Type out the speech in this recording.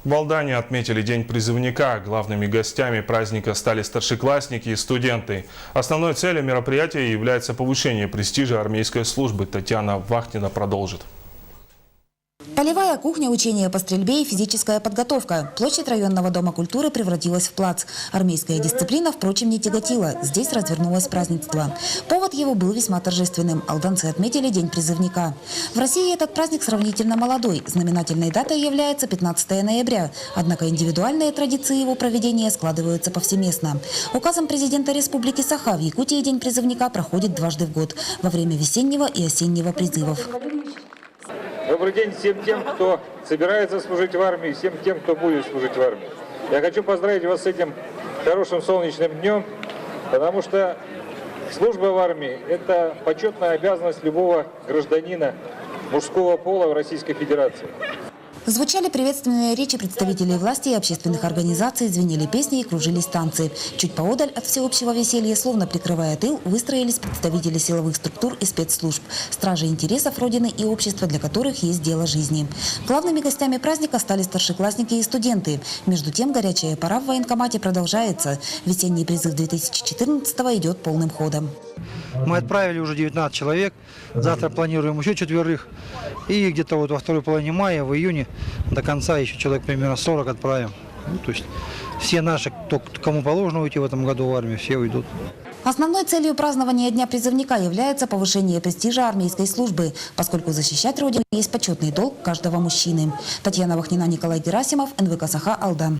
В Алдане отметили День призывника. Главными гостями праздника стали старшеклассники и студенты. Основной целью мероприятия является повышение престижа армейской службы. Татьяна Вахтина продолжит. Полевая кухня, учения по стрельбе и физическая подготовка. Площадь районного дома культуры превратилась в плац. Армейская дисциплина, впрочем, не тяготила. Здесь развернулось празднество. Повод его был весьма торжественным. Алданцы отметили День призывника. В России этот праздник сравнительно молодой. Знаменательной датой является 15 ноября. Однако индивидуальные традиции его проведения складываются повсеместно. Указом президента Республики Саха в Якутии День призывника проходит дважды в год. Во время весеннего и осеннего призывов. Добрый день всем тем, кто собирается служить в армии, всем тем, кто будет служить в армии. Я хочу поздравить вас с этим хорошим солнечным днем, потому что служба в армии – это почетная обязанность любого гражданина мужского пола в Российской Федерации. Звучали приветственные речи представителей власти и общественных организаций, звенели песни и кружились танцы. Чуть поодаль от всеобщего веселья, словно прикрывая тыл, выстроились представители силовых структур и спецслужб, стражи интересов Родины и общества, для которых есть дело жизни. Главными гостями праздника стали старшеклассники и студенты. Между тем, горячая пора в военкомате продолжается. Весенний призыв 2014-го идет полным ходом. Мы отправили уже 19 человек, завтра планируем еще 4. И где-то вот во второй половине мая, в июне, до конца еще человек примерно 40 отправим. Ну, то есть все наши, кому положено уйти в этом году в армию, все уйдут. Основной целью празднования Дня призывника является повышение престижа армейской службы, поскольку защищать Родину есть почетный долг каждого мужчины. Татьяна Вахтина, Николай Герасимов, НВК Саха, Алдан.